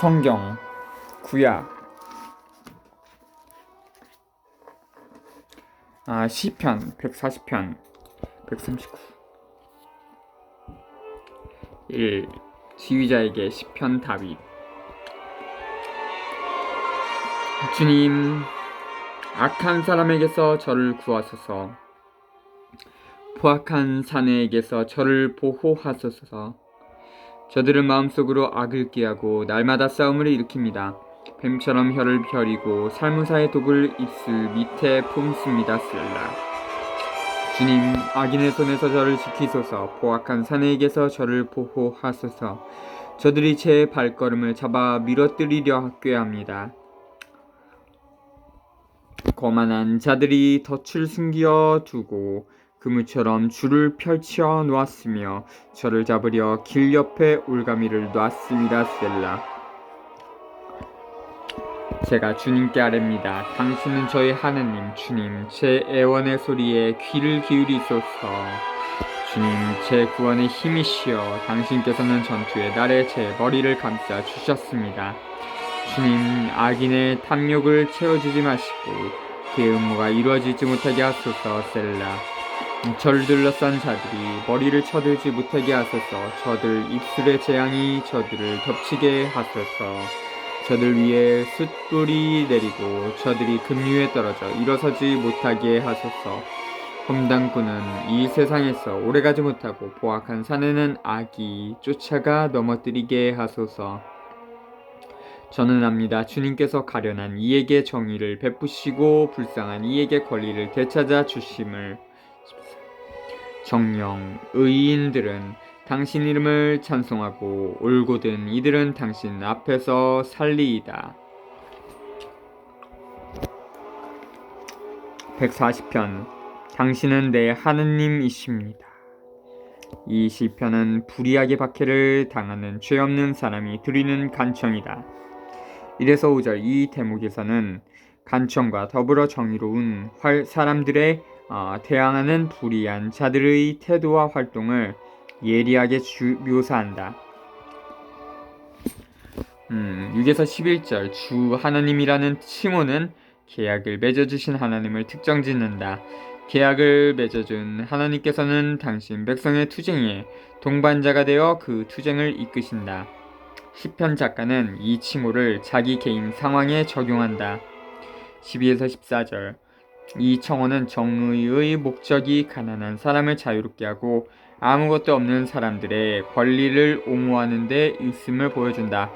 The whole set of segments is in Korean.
성경 구약 시편 140편 139 1. 지휘자에게 시편 다윗. 주님, 악한 사람에게서 저를 구하소서. 포악한 사내에게서 저를 보호하소서. 저들은 마음속으로 악을 꾀하고 날마다 싸움을 일으킵니다. 뱀처럼 혀를 펴리고 살무사의 독을 입술 밑에 품습니다. 셀라. 주님, 악인의 손에서 저를 지키소서. 포악한 사내에게서 저를 보호하소서. 저들이 제 발걸음을 잡아 밀어뜨리려 꾀합니다. 거만한 자들이 덫을 숨겨 두고 그물처럼 줄을 펼쳐 놓았으며 저를 잡으려 길 옆에 올가미를 놨습니다. 셀라. 제가 주님께 아뢰입니다. 당신은 저의 하나님. 주님, 제 애원의 소리에 귀를 기울이소서. 주님, 제 구원의 힘이시여. 당신께서는 전투의 날에 제 머리를 감싸 주셨습니다. 주님, 악인의 탐욕을 채워주지 마시고 그의 음모가 이루어지지 못하게 하소서. 셀라. 저를 둘러싼 자들이 머리를 쳐들지 못하게 하소서. 저들 입술의 재앙이 저들을 덮치게 하소서. 저들 위에 숯불이 내리고 저들이 급류에 떨어져 일어서지 못하게 하소서. 험담꾼은 이 세상에서 오래가지 못하고 포악한 사내는 악이 쫓아가 넘어뜨리게 하소서. 저는 압니다. 주님께서 가련한 이에게 정의를 베푸시고 불쌍한 이에게 권리를 되찾아 주심을. 정령 의인들은 당신 이름을 찬송하고 올곧은 이들은 당신 앞에서 살리이다. 140편. 당신은 내 하느님이십니다. 이 시편은 불의하게 박해를 당하는 죄 없는 사람이 드리는 간청이다. 1에서 5절 이 대목에서는 간청과 더불어 정의로운 사람들의 대항하는 불의한 자들의 태도와 활동을 예리하게 묘사한다. 6에서 11절 주 하나님이라는 칭호는 계약을 맺어주신 하나님을 특정짓는다. 계약을 맺어준 하나님께서는 당신 백성의 투쟁에 동반자가 되어 그 투쟁을 이끄신다. 시편 작가는 이 칭호를 자기 개인 상황에 적용한다. 12에서 14절 이 청호는 정의의 목적이 가난한 사람을 자유롭게 하고 아무것도 없는 사람들의 권리를 옹호하는 데 있음을 보여준다.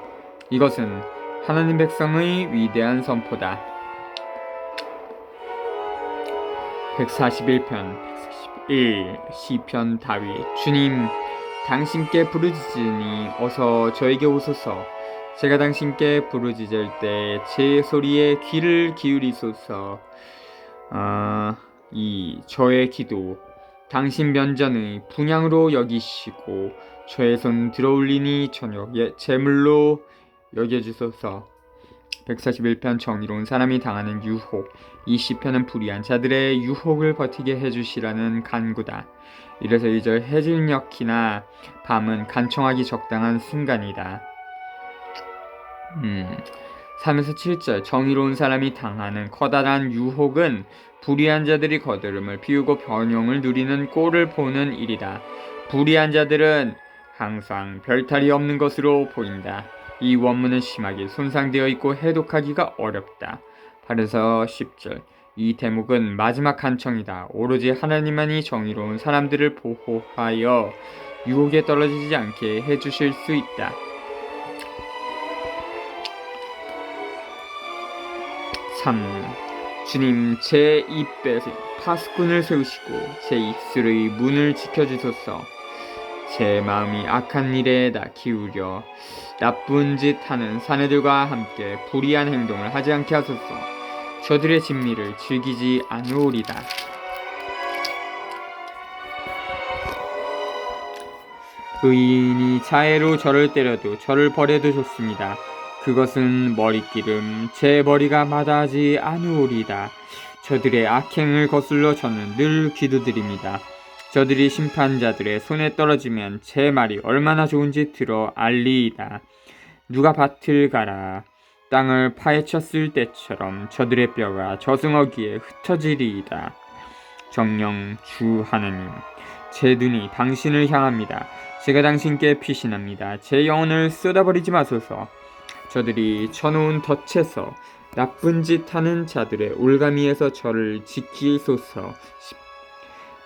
이것은 하나님 백성의 위대한 선포다. 141편 141 시편 다윗. 주님, 당신께 부르짖으니 어서 저에게 오소서. 제가 당신께 부르짖을 때 제 소리에 귀를 기울이소서. 저의 기도 당신 면전의 분향으로 여기시고 저의 손 들어올리니 저녁에 제물로 여겨주소서. 141편 정의로운 사람이 당하는 유혹. 이 시편은 불의한 자들의 유혹을 버티게 해주시라는 간구다. 1에서 2절 해질녘이나 밤은 간청하기 적당한 순간이다. 3에서 7절 정의로운 사람이 당하는 커다란 유혹은 불의한 자들이 거드름을 피우고 번영을 누리는 꼴을 보는 일이다. 불의한 자들은 항상 별탈이 없는 것으로 보인다. 이 원문은 심하게 손상되어 있고 해독하기가 어렵다. 8에서 10절 이 대목은 마지막 간청이다. 오로지 하나님만이 정의로운 사람들을 보호하여 유혹에 떨어지지 않게 해주실 수 있다. 3. 주님, 제 입에 파수꾼을 세우시고 제 입술의 문을 지켜주소서. 제 마음이 악한 일에 기울여 나쁜 짓 하는 사내들과 함께 불의한 행동을 하지 않게 하소서. 저들의 진미를 즐기지 않으오리다. 의인이 자해로 저를 때려도 저를 버려도 좋습니다. 그것은 머리기름 제 머리가 마다하지 않으오리다. 저들의 악행을 거슬러 저는 늘 기도드립니다. 저들이 심판자들의 손에 떨어지면 제 말이 얼마나 좋은지 들어 알리이다. 누가 밭을 갈아 땅을 파헤쳤을 때처럼 저들의 뼈가 저승어기에 흩어지리이다. 정령 주 하느님, 제 눈이 당신을 향합니다. 제가 당신께 피신합니다. 제 영혼을 쏟아버리지 마소서. 저들이 쳐놓은 덫에서 나쁜 짓 하는 자들의 올가미에서 저를 지키소서.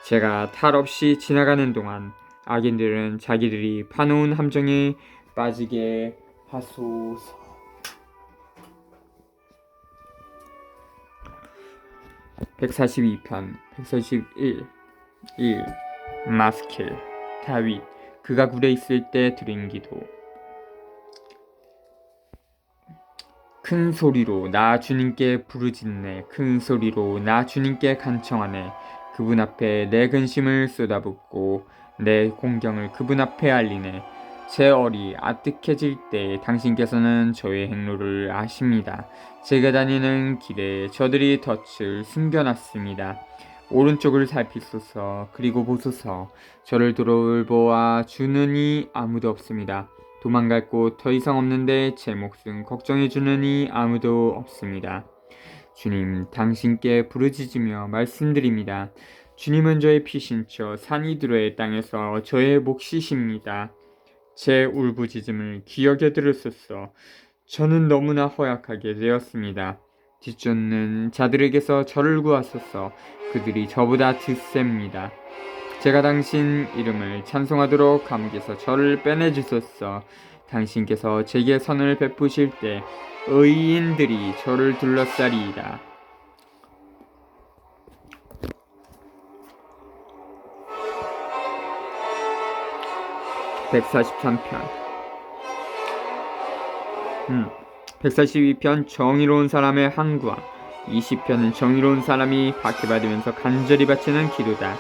제가 탈 없이 지나가는 동안 악인들은 자기들이 파놓은 함정에 빠지게 하소서. 142편 141 1. 마스킬 다윗 그가 굴에 있을 때 드린 기도. 큰 소리로 나 주님께 부르짖네. 큰 소리로 나 주님께 간청하네. 그분 앞에 내 근심을 쏟아붓고 내 공경을 그분 앞에 알리네. 제 얼이 아뜩해질 때 당신께서는 저의 행로를 아십니다. 제가 다니는 길에 저들이 덫을 숨겨놨습니다. 오른쪽을 살피소서. 그리고 보소서. 저를 돌아보아 주는 이 아무도 없습니다. 도망갈 곳 더 이상 없는데 제 몫은 걱정해 주는 이 아무도 없습니다. 주님, 당신께 부르짖으며 말씀드립니다. 주님은 저의 피신처 산이드로의 땅에서 저의 몫이십니다. 제 울부짖음을 기억에 들으소서. 저는 너무나 허약하게 되었습니다. 뒤쫓는 자들에게서 저를 구하소서. 그들이 저보다 드셉니다. 제가 당신 이름을 찬송하도록 감옥에서 저를 빼내주소서. 당신께서 제게 선을 베푸실 때 의인들이 저를 둘러싸리이다. (143편) 142편 정의로운 사람의 항구함. 20편은 정의로운 사람이 박해받으면서 간절히 바치는 기도다.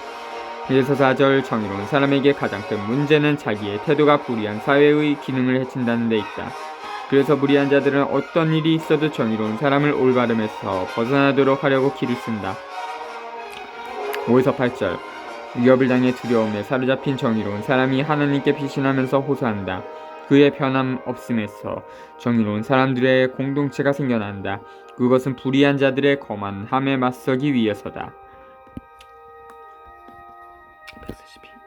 그래서 4절 정의로운 사람에게 가장 큰 문제는 자기의 태도가 불의한 사회의 기능을 해친다는 데 있다. 그래서 무리한 자들은 어떤 일이 있어도 정의로운 사람을 올바름에서 벗어나도록 하려고 길을 쓴다. 5에서 8절 위협을 당해 두려움에 사로잡힌 정의로운 사람이 하나님께 피신하면서 호소한다. 그의 변함 없음에서 정의로운 사람들의 공동체가 생겨난다. 그것은 불의한 자들의 거만함에 맞서기 위해서다.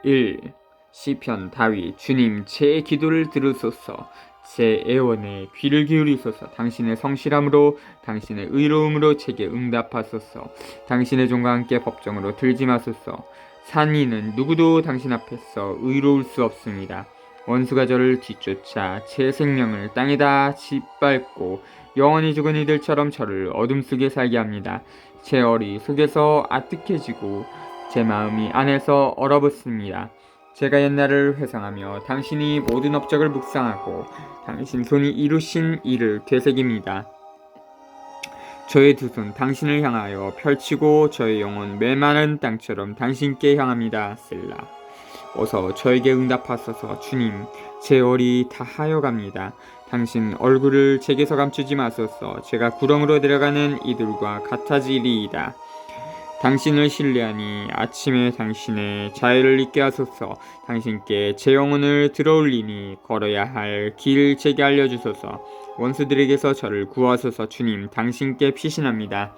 1. 시편 다윗 주님 제 기도를 들으소서. 제 애원에 귀를 기울이소서. 당신의 성실함으로 당신의 의로움으로 제게 응답하소서. 당신의 종과 함께 법정으로 들지 마소서. 산이는 누구도 당신 앞에서 의로울 수 없습니다. 원수가 저를 뒤쫓아 제 생명을 땅에다 짓밟고 영원히 죽은 이들처럼 저를 어둠 속에 살게 합니다. 제 얼이 속에서 아뜩해지고 제 마음이 안에서 얼어붙습니다. 제가 옛날을 회상하며 당신이 모든 업적을 묵상하고 당신 손이 이루신 일을 되새깁니다. 저의 두 손 당신을 향하여 펼치고 저의 영혼 메마른 땅처럼 당신께 향합니다. 셀라. 어서 저에게 응답하소서. 주님, 제 얼이 다하여갑니다. 당신 얼굴을 제게서 감추지 마소서. 제가 구렁으로 내려가는 이들과 같아지리이다. 당신을 신뢰하니 아침에 당신의 자애를 잊게 하소서. 당신께 제 영혼을 들어올리니 걸어야 할 길 제게 알려주소서. 원수들에게서 저를 구하소서. 주님, 당신께 피신합니다.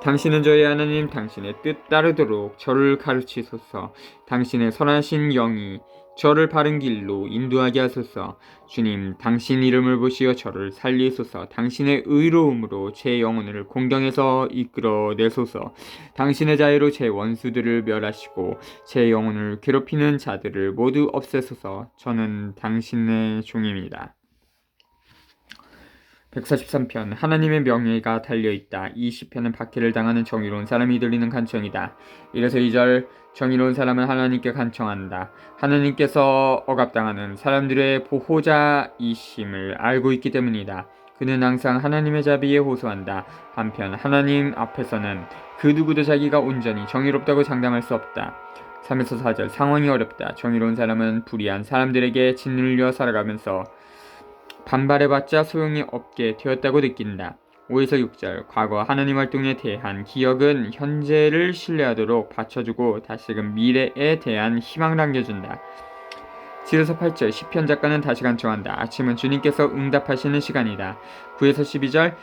당신은 저의 하나님, 당신의 뜻 따르도록 저를 가르치소서. 당신의 선하신 영이 저를 바른 길로 인도하게 하소서. 주님, 당신 이름을 보시어 저를 살리소서. 당신의 의로움으로 제 영혼을 공경에서 이끌어내소서. 당신의 자애로 제 원수들을 멸하시고 제 영혼을 괴롭히는 자들을 모두 없애소서. 저는 당신의 종입니다. 143편 하나님의 명예가 달려있다. 이 시편은 박해를 당하는 정의로운 사람이 들리는 간청이다. 이래서 2절 정의로운 사람은 하나님께 간청한다. 하나님께서 억압당하는 사람들의 보호자이심을 알고 있기 때문이다. 그는 항상 하나님의 자비에 호소한다. 한편 하나님 앞에서는 그 누구도 자기가 온전히 정의롭다고 장담할 수 없다. 3에서 4절 상황이 어렵다. 정의로운 사람은 불의한 사람들에게 짓눌려 살아가면서 반발해봤자 소용이 없게 되었다고 느낀다. 5에서 6절 과거 하나님 활동에 대한 기억은 현재를 신뢰하도록 받쳐주고 다시금 미래에 대한 희망을 안겨준다. 7에서 8절 시편 작가는 다시 간청한다. 아침은 주님께서 응답하시는 시간이다. 9에서 12절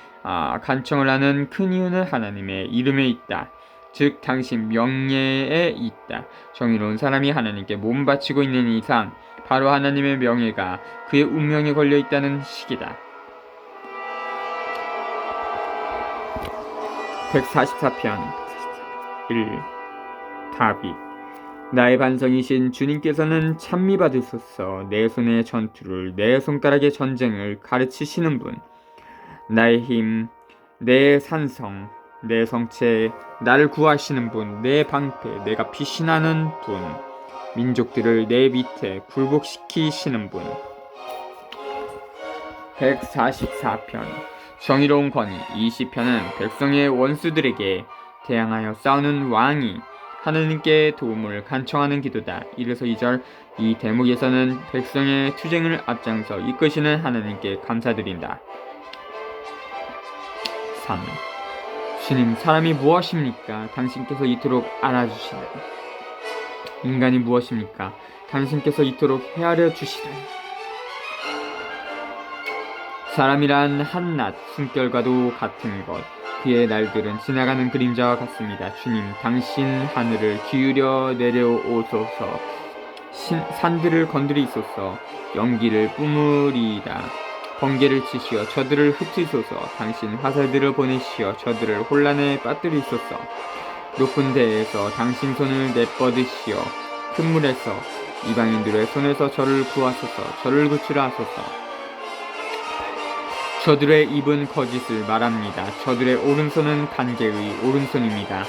간청을 하는 큰 이유는 하나님의 이름에 있다. 즉 당신 명예에 있다. 정의로운 사람이 하나님께 몸 바치고 있는 이상 바로 하나님의 명예가 그의 운명에 걸려 있다는 시기다. 144편 1. 다윗. 나의 반성이신 주님께서는 찬미 받으소서. 내 손의 전투를 내 손가락의 전쟁을 가르치시는 분. 나의 힘, 내 산성, 내 성체, 나를 구하시는 분, 내 방패, 내가 피신하는 분, 민족들을 내 밑에 굴복시키시는 분. 144편 정의로운 권위. 이 시편은 백성의 원수들에게 대항하여 싸우는 왕이 하느님께 도움을 간청하는 기도다. 1에서 2절 이 대목에서는 백성의 투쟁을 앞장서 이끄시는 하느님께 감사드린다. 3. 주님, 사람이 무엇입니까? 당신께서 이토록 알아주시다. 인간이 무엇입니까? 당신께서 이토록 헤아려 주시다. 사람이란 한낱 숨결과도 같은 것. 그의 날들은 지나가는 그림자와 같습니다. 주님, 당신 하늘을 기울여 내려오소서. 산들을 건드리소서. 연기를 뿜으리이다. 번개를 치시어 저들을 흩으소서. 당신 화살들을 보내시어 저들을 혼란에 빠뜨리소서. 높은 데에서 당신 손을 내뻗으시어 큰 물에서 이방인들의 손에서 저를 구하소서. 저를 구출하소서. 저들의 입은 거짓을 말합니다. 저들의 오른손은 간계의 오른손입니다.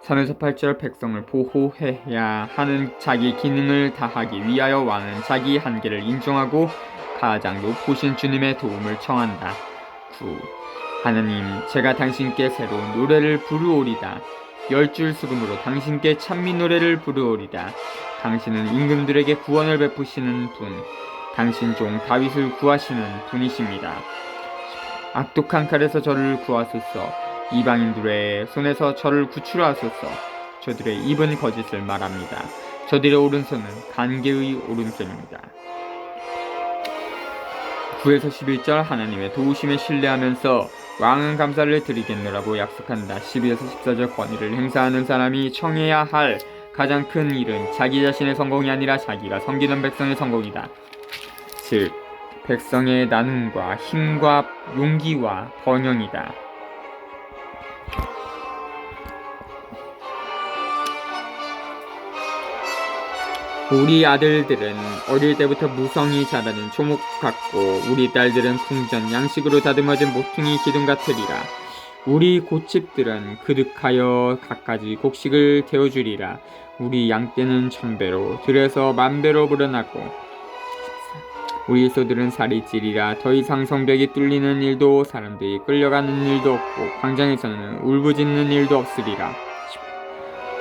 (3에서 8절) 백성을 보호해야 하는 자기 기능을 다하기 위하여 왕은 자기 한계를 인정하고 가장 높으신 주님의 도움을 청한다. 9. 하나님, 제가 당신께 새로운 노래를 부르오리다. 10줄 수금으로 당신께 찬미 노래를 부르오리다. 당신은 임금들에게 구원을 베푸시는 분, 당신 종 다윗을 구하시는 분이십니다. 악독한 칼에서 저를 구하소서. 이방인들의 손에서 저를 구출하소서. 저들의 입은 거짓을 말합니다. 저들의 오른손은 간계의 오른손입니다. 9에서 11절 하나님의 도우심에 신뢰하면서 왕은 감사를 드리겠노라고 약속한다. 12에서 14절 권위를 행사하는 사람이 청해야 할 가장 큰 일은 자기 자신의 성공이 아니라 자기가 섬기는 백성의 성공이다. 즉 백성의 나눔과 힘과 용기와 번영이다. 우리 아들들은 어릴 때부터 무성히 자라는 초목 같고 우리 딸들은 궁전 양식으로 다듬어진 모퉁이 기둥 같으리라. 우리 고집들은 그득하여 갖가지 곡식을 태워주리라. 우리 양떼는 1000배로 들에서 10,000배로 불어나고 우리 소들은 살이 찌리라. 더 이상 성벽이 뚫리는 일도 사람들이 끌려가는 일도 없고 광장에서는 울부짖는 일도 없으리라.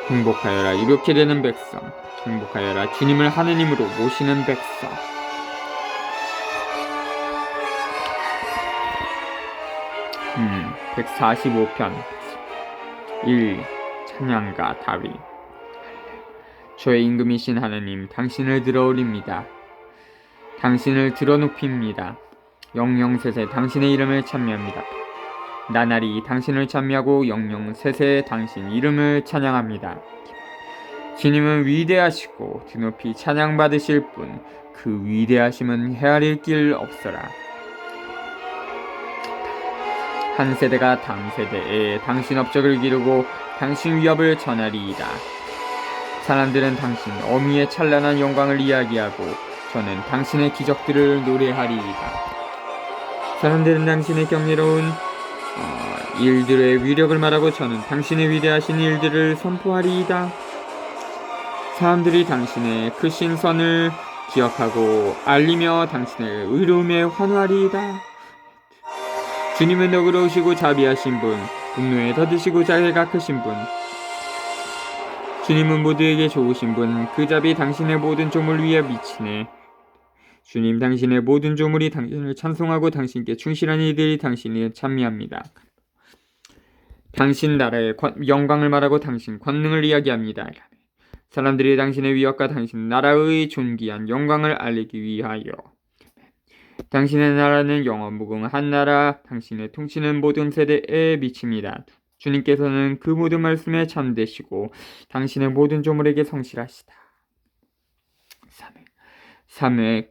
행복하여라 이렇게 되는 백성, 행복하여라 주님을 하느님으로 모시는 백성. 음, 145편 1. 찬양가 다윗. 저의 임금이신 하나님, 당신을 들어 올립니다. 당신을 들어 높입니다. 영영세세 당신의 이름을 찬미합니다. 나날이 당신을 찬미하고 영영세세 당신 이름을 찬양합니다. 주님은 위대하시고 드높이 찬양받으실 분, 그 위대하심은 헤아릴 길 없어라. 한 세대가 다음 세대에 당신 업적을 기르고 당신 위협을 전하리이다. 사람들은 당신 어미의 찬란한 영광을 이야기하고 저는 당신의 기적들을 노래하리이다. 사람들은 당신의 경이로운 일들의 위력을 말하고 저는 당신의 위대하신 일들을 선포하리이다. 사람들이 당신의 크신 선을 기억하고 알리며 당신의 의로움에 환호하리이다. 주님은 너그러우시고 자비하신 분, 분노에 더디시고 자애가 크신 분. 주님은 모두에게 좋으신 분, 그 자비 당신의 모든 조물 위에 미치네. 주님, 당신의 모든 조물이 당신을 찬송하고 당신께 충실한 이들이 당신을 찬미합니다. 당신 나라의 영광을 말하고 당신 권능을 이야기합니다. 사람들이 당신의 위엄과 당신 나라의 존귀한 영광을 알리기 위하여. 당신의 나라는 영원 무궁한 나라, 당신의 통치는 모든 세대에 미칩니다. 주님께서는 그 모든 말씀에 참되시고 당신의 모든 조물에게 성실하시다. 3회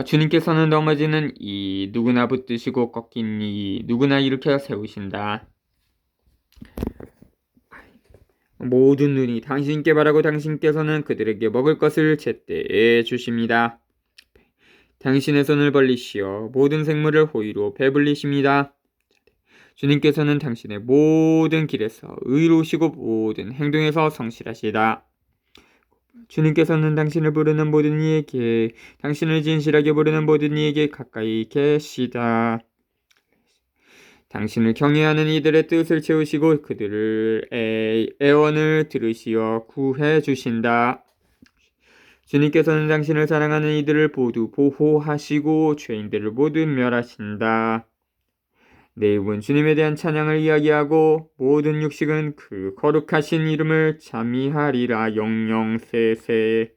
주님께서는 넘어지는 이 누구나 붙드시고 꺾인 이 누구나 일으켜 세우신다. 모든 눈이 당신께 바라고 당신께서는 그들에게 먹을 것을 제때에 주십니다. 당신의 손을 벌리시어 모든 생물을 호의로 배불리십니다. 주님께서는 당신의 모든 길에서 의로우시고 모든 행동에서 성실하시다. 주님께서는 당신을 부르는 모든 이에게, 당신을 진실하게 부르는 모든 이에게 가까이 계시다. 당신을 경외하는 이들의 뜻을 채우시고 그들의 애원을 들으시어 구해 주신다. 주님께서는 당신을 사랑하는 이들을 모두 보호하시고 죄인들을 모두 멸하신다. 내 입은 주님에 대한 찬양을 이야기하고 모든 육식은 그 거룩하신 이름을 자미하리라. 영영세세.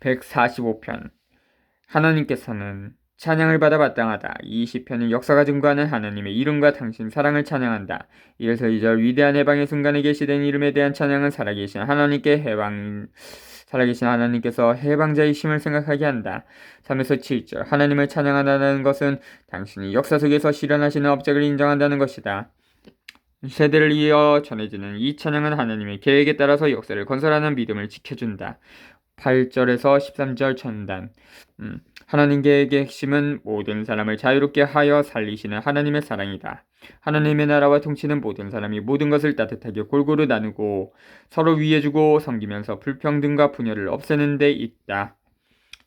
145편. 하나님께서는 찬양을 받아 마땅하다. 이 시편은 역사가 증거하는 하나님의 이름과 당신 사랑을 찬양한다. 1서 2절. 위대한 해방의 순간에 계시된 이름에 대한 찬양은 살아계신 하나님께서 해방자의 힘을 생각하게 한다. 3에서 7절. 하나님을 찬양한다는 것은 당신이 역사 속에서 실현하시는 업적을 인정한다는 것이다. 세대를 이어 전해지는 이 찬양은 하나님의 계획에 따라서 역사를 건설하는 믿음을 지켜준다. 8절에서 13절 전단. 하나님 계획의 핵심은 모든 사람을 자유롭게 하여 살리시는 하나님의 사랑이다. 하나님의 나라와 통치는 모든 사람이 모든 것을 따뜻하게 골고루 나누고 서로 위해주고 섬기면서 불평등과 분열을 없애는 데 있다.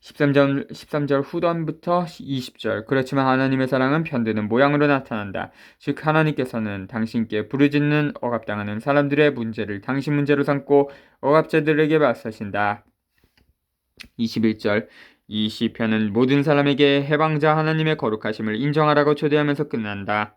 13절 후반부터 20절. 그렇지만 하나님의 사랑은 편드는 모양으로 나타난다. 즉 하나님께서는 당신께 부르짖는 억압당하는 사람들의 문제를 당신 문제로 삼고 억압자들에게 맞서신다. 21절. 이 시편은 모든 사람에게 해방자 하나님의 거룩하심을 인정하라고 초대하면서 끝난다.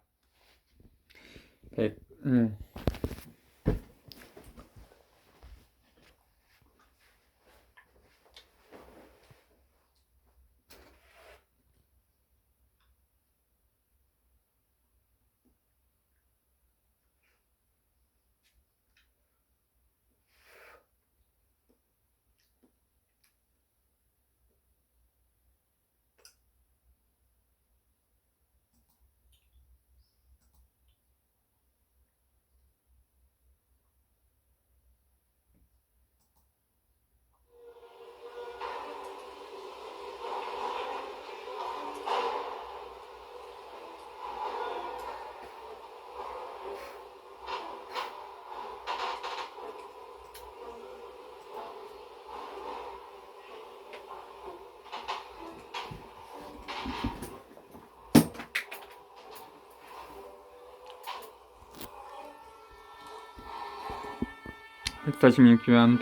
146편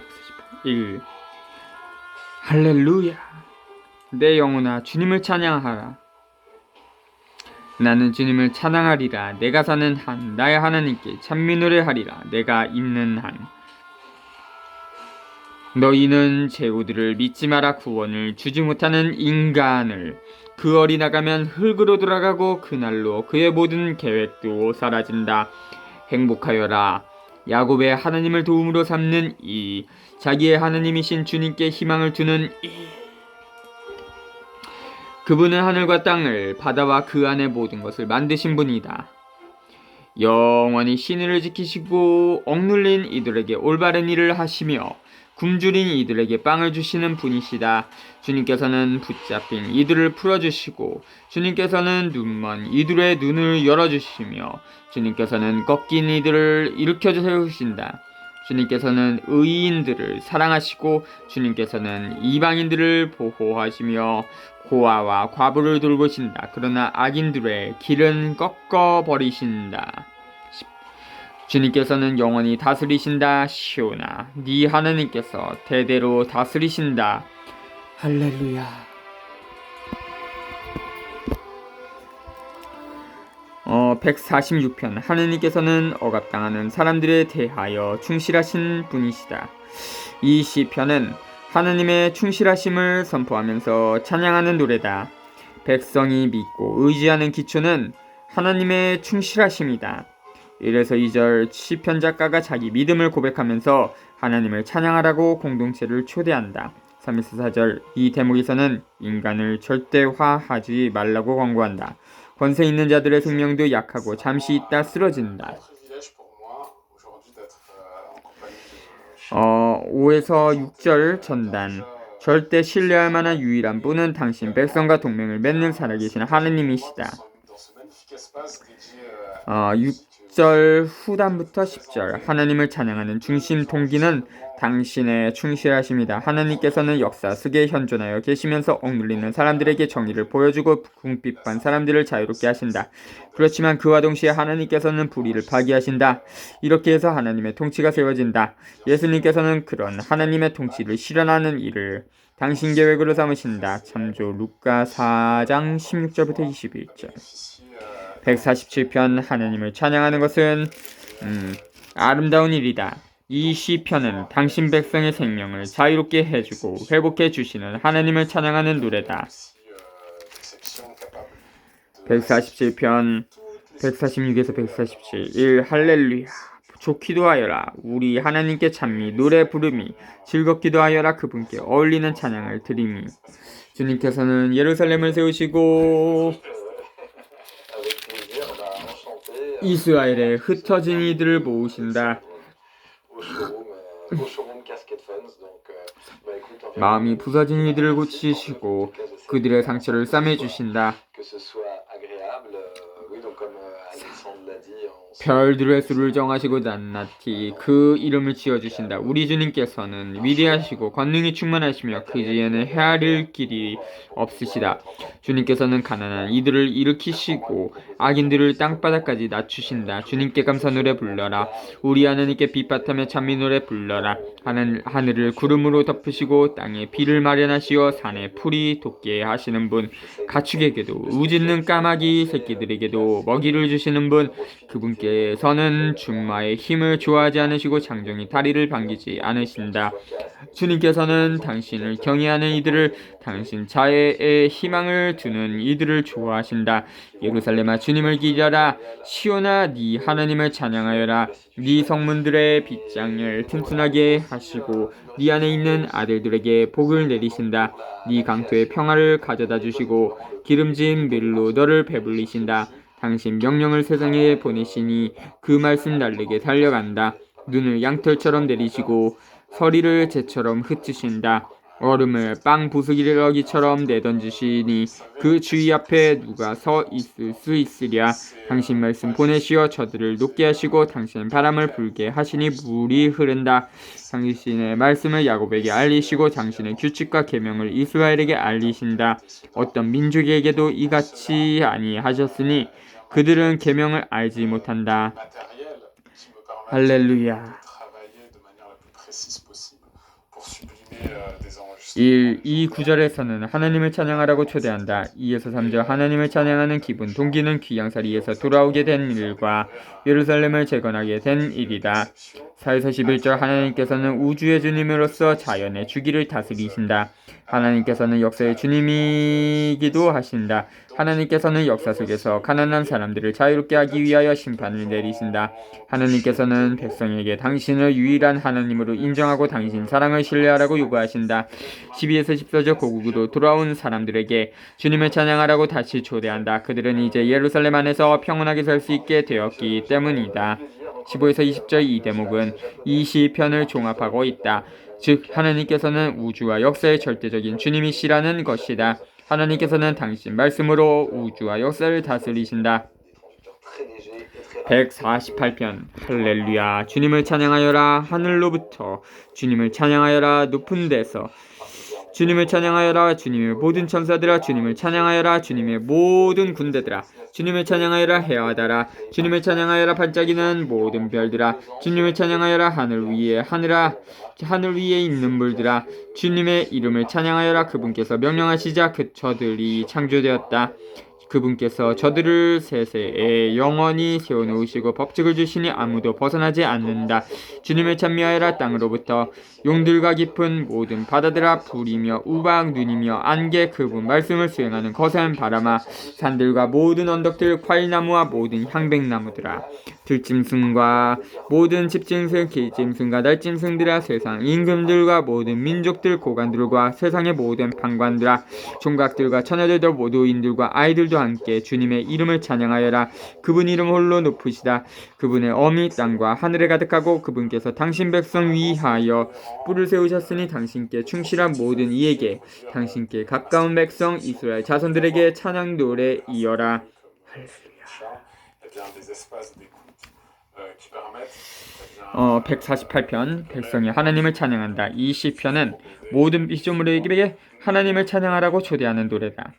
1. 할렐루야. 내 영혼아 주님을 찬양하라. 나는 주님을 찬양하리라. 내가 사는 한 나의 하나님께 찬미 노래하리라. 내가 있는 한. 너희는 제후들을 믿지 마라. 구원을 주지 못하는 인간을. 그 어리나가면 흙으로 돌아가고 그날로 그의 모든 계획도 사라진다. 행복하여라. 야곱의 하나님을 도움으로 삼는 이, 자기의 하나님이신 주님께 희망을 두는 이. 그분은 하늘과 땅을, 바다와 그 안의 모든 것을 만드신 분이다. 영원히 신의를 지키시고 억눌린 이들에게 올바른 일을 하시며 굶주린 이들에게 빵을 주시는 분이시다. 주님께서는 붙잡힌 이들을 풀어주시고 주님께서는 눈먼 이들의 눈을 열어주시며 주님께서는 꺾인 이들을 일으켜 세우신다. 주님께서는 의인들을 사랑하시고 주님께서는 이방인들을 보호하시며 고아와 과부를 돌보신다. 그러나 악인들의 길은 꺾어버리신다. 주님께서는 영원히 다스리신다. 시온아, 네 하나님께서 대대로 다스리신다. 할렐루야. 146편 하느님께서는 억압당하는 사람들에 대하여 충실하신 분이시다. 이 시편은 하느님의 충실하심을 선포하면서 찬양하는 노래다. 백성이 믿고 의지하는 기초는 하나님의 충실하심이다. 1에서 2절 시편 작가가 자기 믿음을 고백하면서 하나님을 찬양하라고 공동체를 초대한다. 3에서 4절 이 대목에서는 인간을 절대화하지 말라고 권고한다. 권세 있는 자들의 생명도 약하고 잠시 있다 쓰러진다. 5에서 6절 전단 절대 신뢰할 만한 유일한 분은 당신 백성과 동맹을 맺는 살아계신 하느님이시다. 6절 후단부터 10절 하나님을 찬양하는 중심 동기는 당신의 충실하심이다. 하나님께서는 역사 속에 현존하여 계시면서 억눌리는 사람들에게 정의를 보여주고 궁핍한 사람들을 자유롭게 하신다. 그렇지만 그와 동시에 하나님께서는 불의를 파기하신다. 이렇게 해서 하나님의 통치가 세워진다. 예수님께서는 그런 하나님의 통치를 실현하는 일을 당신 계획으로 삼으신다. 참조 루카 4장 16절부터 21절. 147편 하나님을 찬양하는 것은 아름다운 일이다. 이 시편은 당신 백성의 생명을 자유롭게 해주고 회복해 주시는 하나님을 찬양하는 노래다. 147편 146에서 147 할렐루야 좋기도 하여라. 우리 하나님께 찬미 노래 부름이 즐겁기도 하여라. 그분께 어울리는 찬양을 드리니 주님께서는 예루살렘을 세우시고 이스라엘의 흩어진 이들을 모으신다. 마음이 부서진 이들을 고치시고 그들의 상처를 싸매주신다. 별들의 수를 정하시고 낱낱이 그 이름을 지어주신다. 우리 주님께서는 위대하시고 권능이 충만하시며 그지에는 헤아릴 길이 없으시다. 주님께서는 가난한 이들을 일으키시고 악인들을 땅바닥까지 낮추신다. 주님께 감사 노래 불러라. 우리 하나님께 빛바탕에 찬미 노래 불러라. 하늘을 구름으로 덮으시고 땅에 비를 마련하시어 산에 풀이 돋게 하시는 분, 가축에게도 우짖는 까마귀 새끼들에게도 먹이를 주시는 분, 그분께서는 준마의 힘을 좋아하지 않으시고 장정이 다리를 반기지 않으신다. 주님께서는 당신을 경외하는 이들을, 당신 자애에 희망을 두는 이들을 좋아하신다. 예루살렘아 주님을 기려라. 시온아 네 하나님을 찬양하여라. 네 성문들의 빗장을 튼튼하게 하시고 네 안에 있는 아들들에게 복을 내리신다. 네 강토에 평화를 가져다 주시고 기름진 밀로 너를 배불리신다. 당신 명령을 세상에 보내시니 그 말씀 날르게 달려간다. 눈을 양털처럼 내리시고 서리를 재처럼 흩으신다. 얼음을 빵 부스러기처럼 내던지시니 그 주위 앞에 누가 서 있을 수 있으랴. 당신 말씀 보내시어 저들을 녹게 하시고 당신 바람을 불게 하시니 물이 흐른다. 당신의 말씀을 야곱에게 알리시고 당신의 규칙과 계명을 이스라엘에게 알리신다. 어떤 민족에게도 이같이 아니하셨으니 그들은 계명을 알지 못한다. 할렐루야. 1. 이 구절에서는 하나님을 찬양하라고 초대한다. 2에서 3절 하나님을 찬양하는 기본 동기는 귀양살이에서 돌아오게 된 일과 예루살렘을 재건하게 된 일이다. 4에서 11절 하나님께서는 우주의 주님으로서 자연의 주기를 다스리신다. 하나님께서는 역사의 주님이기도 하신다. 하나님께서는 역사 속에서 가난한 사람들을 자유롭게 하기 위하여 심판을 내리신다. 하나님께서는 백성에게 당신을 유일한 하나님으로 인정하고 당신 사랑을 신뢰하라고 요구하신다. 12에서 14절 고국으로 돌아온 사람들에게 주님을 찬양하라고 다시 초대한다. 그들은 이제 예루살렘 안에서 평온하게 살 수 있게 되었기 때문이다. 15에서 20절 이 대목은 이 시편을 종합하고 있다. 즉 하나님께서는 우주와 역사의 절대적인 주님이시라는 것이다. 하나님께서는 당신 말씀으로 우주와 역사를 다스리신다. 148편 할렐루야 주님을 찬양하여라. 하늘로부터 주님을 찬양하여라. 높은 데서 주님을 찬양하여라. 주님의 모든 천사들아 주님을 찬양하여라. 주님의 모든 군대들아 주님을 찬양하여라. 해하다라 주님을 찬양하여라. 반짝이는 모든 별들아 주님을 찬양하여라. 하늘 위에 하늘아 하늘 위에 있는 물들아 주님의 이름을 찬양하여라. 그분께서 명령하시자 저들이 창조되었다. 그분께서 저들을 세세에 영원히 세워놓으시고 법칙을 주시니 아무도 벗어나지 않는다. 주님을 찬미하여라. 땅으로부터 용들과 깊은 모든 바다들아 불이며 우박 눈이며 안개 그분 말씀을 수행하는 거센 바람아 산들과 모든 언덕들 과일나무와 모든 향백나무들아 들짐승과 모든 집짐승 길짐승과 날짐승들아 세상 임금들과 모든 민족들 고관들과 세상의 모든 방관들아 종각들과 처녀들도 모두인들과 아이들도 함께 주님의 이름을 찬양하여라. 그분 이름 홀로 높으시다. 그분의 엄이 땅과 하늘에 가득하고 그분께서 당신 백성 위하여 뿔을 세우셨으니 당신께 충실한 모든 이에게 당신께 가까운 백성 이스라엘 자손들에게 찬양 노래 이어라. 할렐루야. 148편 백성이 하나님을 찬양한다. 이 시편은 모든 피조물에게 하나님을 찬양하라고 초대하는 노래다.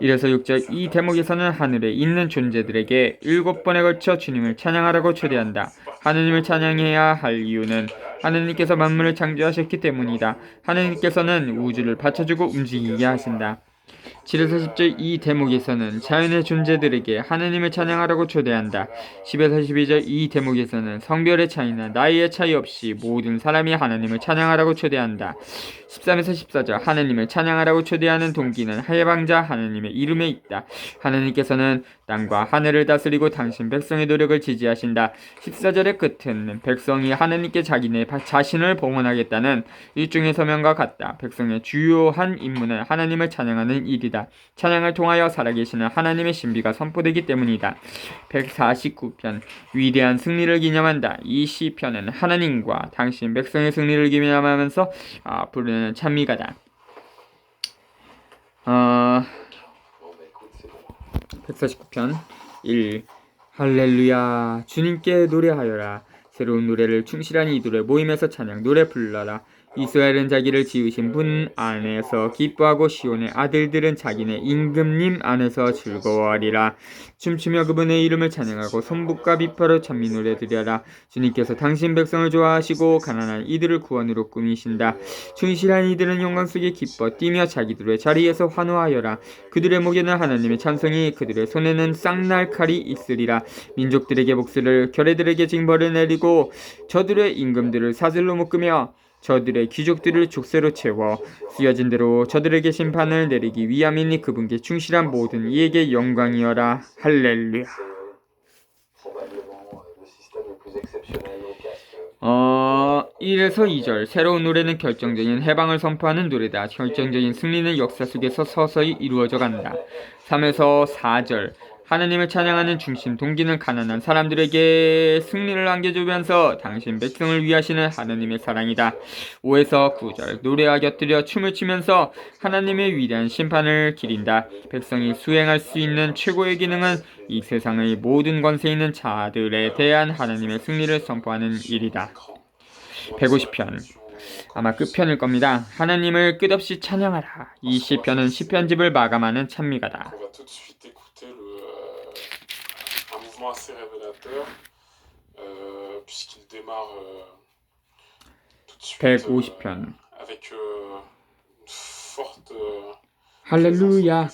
이래서 6절 이 대목에서는 하늘에 있는 존재들에게 7번에 걸쳐 주님을 찬양하라고 초대한다. 하느님을 찬양해야 할 이유는 하느님께서 만물을 창조하셨기 때문이다. 하느님께서는 우주를 받쳐주고 움직이게 하신다. 7에서 10절 이 대목에서는 자연의 존재들에게 하느님을 찬양하라고 초대한다. 10에서 12절 이 대목에서는 성별의 차이나 나이의 차이 없이 모든 사람이 하나님을 찬양하라고 초대한다. 13에서 14절 하느님을 찬양하라고 초대하는 동기는 해방자 하느님의 이름에 있다. 하느님께서는 땅과 하늘을 다스리고 당신 백성의 노력을 지지하신다. 14절의 끝은 백성이 하느님께 자기네 자신을 봉헌하겠다는 일종의 서명과 같다. 백성의 주요한 임무는 하나님을 찬양하는 일이다. 찬양을 통하여 살아계시는 하나님의 신비가 선포되기 때문이다. 149편 위대한 승리를 기념한다. 이 시편은 하나님과 당신 백성의 승리를 기념하면서 부르는 찬미가다. 149편 1 할렐루야 주님께 노래하여라. 새로운 노래를 충실한 이들의 모임에서 찬양 노래 불러라. 이스라엘은 자기를 지으신 분 안에서 기뻐하고 시온의 아들들은 자기네 임금님 안에서 즐거워하리라. 춤추며 그분의 이름을 찬양하고 손북과 비파로 찬미 노래 드려라. 주님께서 당신 백성을 좋아하시고 가난한 이들을 구원으로 꾸미신다. 충실한 이들은 영광 속에 기뻐 뛰며 자기들의 자리에서 환호하여라. 그들의 목에는 하나님의 찬송이 그들의 손에는 쌍날 칼이 있으리라. 민족들에게 복수를 결례들에게 징벌을 내리고 저들의 임금들을 사슬로 묶으며 저들의 귀족들을 족쇄로 채워 쓰여진 대로 저들에게 심판을 내리기 위함이니 그분께 충실한 모든 이에게 영광이여라. 할렐루야. 1에서 2절 새로운 노래는 결정적인 해방을 선포하는 노래다. 결정적인 승리는 역사 속에서 서서히 이루어져 간다. 3에서 4절 하나님을 찬양하는 중심 동기는 가난한 사람들에게 승리를 안겨주면서 당신 백성을 위하시는 하나님의 사랑이다. 5에서 9절 노래와 곁들여 춤을 추면서 하나님의 위대한 심판을 기린다. 백성이 수행할 수 있는 최고의 기능은 이 세상의 모든 권세 있는 자들에 대한 하나님의 승리를 선포하는 일이다. 150편 아마 끝편일 겁니다. 하나님을 끝없이 찬양하라. 이 시편은 시편집을 마감하는 찬미가다. assez révélateur puisqu'il démarre tout de suite 150편 avec une forte 할렐루야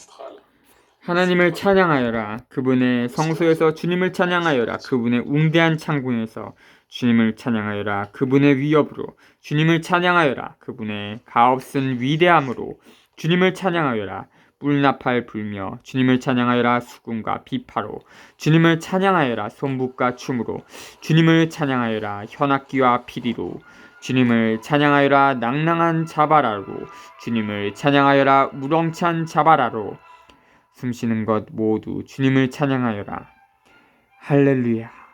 하나님을 찬양하여라. 그분의 성소에서 주님을 찬양하여라. 그분의 웅대한 창궁에서 주님을 찬양하여라. 그분의 위협으로 주님을 찬양하여라. 그분의 가없은 위대함으로 주님을 찬양하여라. 뿔나팔 불며 주님을 찬양하여라. 수군과 비파로 주님을 찬양하여라. 손북과 춤으로 주님을 찬양하여라. 현악기와 피리로 주님을 찬양하여라. 낭낭한 자바라로 주님을 찬양하여라. 우렁찬 자바라로 숨쉬는 것 모두 주님을 찬양하여라. 할렐루야.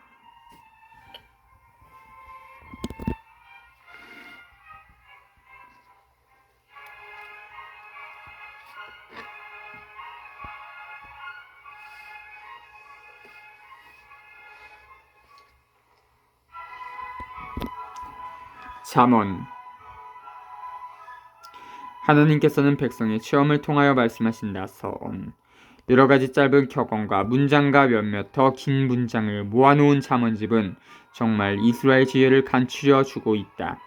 잠언 하나님께서는 백성의 체험을 통하여 말씀하신다. 서언 여러 가지 짧은 격언과 문장과 몇몇 더 긴 문장을 모아놓은 잠언집은 정말 이스라엘 지혜를 간추려 주고 있다.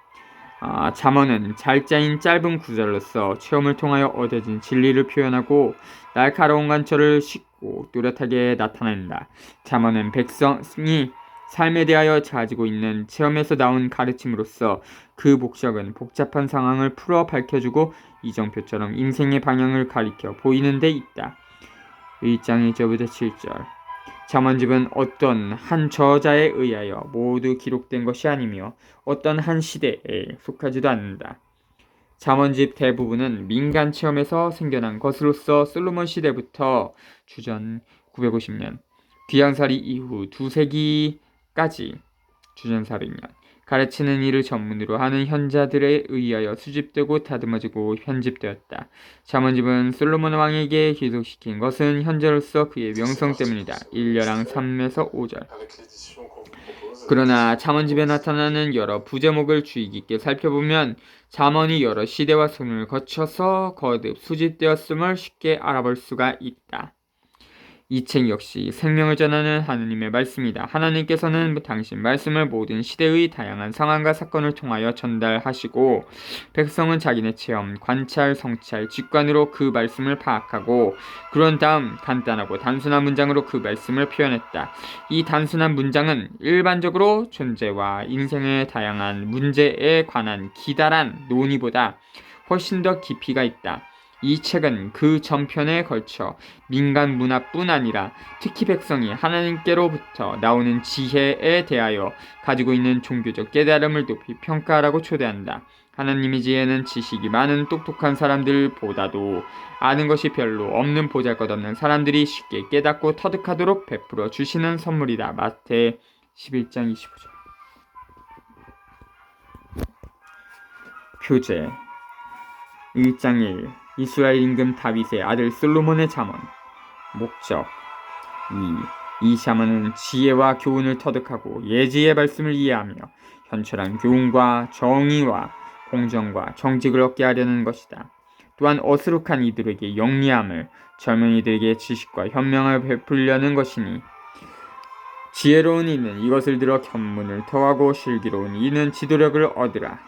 잠언은 잘 짜인 짧은 구절로서 체험을 통하여 얻어진 진리를 표현하고 날카로운 관철을 쉽고 밝고 또렷하게 나타낸다. 잠언은 백성이 삶에 대하여 가지고 있는 체험에서 나온 가르침으로서 그 목적은 복잡한 상황을 풀어 밝혀주고 이정표처럼 인생의 방향을 가리켜 보이는 데 있다. 1장 1절부터 7절. 잠언집은 어떤 한 저자에 의하여 모두 기록된 것이 아니며 어떤 한 시대에 속하지도 않는다. 잠언집 대부분은 민간 체험에서 생겨난 것으로서 솔로몬 시대부터 주전 950년, 귀양살이 이후 2세기까지 주전 400년 가르치는 일을 전문으로 하는 현자들에 의하여 수집되고 다듬어지고 편집되었다. 잠언집은 솔로몬 왕에게 기록시킨 것은 현자로서 그의 명성 때문이다. 1령 3에서 5절. 그러나 잠언집에 나타나는 여러 부제목을 주의 깊게 살펴보면 잠언이 여러 시대와 손을 거쳐서 거듭 수집되었음을 쉽게 알아볼 수가 있다. 이 책 역시 생명을 전하는 하느님의 말씀이다. 하나님께서는 당신 말씀을 모든 시대의 다양한 상황과 사건을 통하여 전달하시고 백성은 자기네 체험, 관찰, 성찰, 직관으로 그 말씀을 파악하고 그런 다음 간단하고 단순한 문장으로 그 말씀을 표현했다. 이 단순한 문장은 일반적으로 존재와 인생의 다양한 문제에 관한 기다란 논의보다 훨씬 더 깊이가 있다. 이 책은 그 전편에 걸쳐 민간 문화뿐 아니라 특히 백성이 하나님께로부터 나오는 지혜에 대하여 가지고 있는 종교적 깨달음을 높이 평가하라고 초대한다. 하나님의 지혜는 지식이 많은 똑똑한 사람들보다도 아는 것이 별로 없는 보잘것없는 사람들이 쉽게 깨닫고 터득하도록 베풀어 주시는 선물이다. 마태 11장 25절. 표제 1장 1. 이스라엘 임금 다윗의 아들 솔로몬의 잠언. 목적 2. 이 잠언은 지혜와 교훈을 터득하고 예지의 말씀을 이해하며 현철한 교훈과 정의와 공정과 정직을 얻게 하려는 것이다. 또한 어수룩한 이들에게 영리함을, 젊은이들에게 지식과 현명을 베풀려는 것이니 지혜로운 이는 이것을 들어 견문을 더하고 슬기로운 이는 지도력을 얻으라.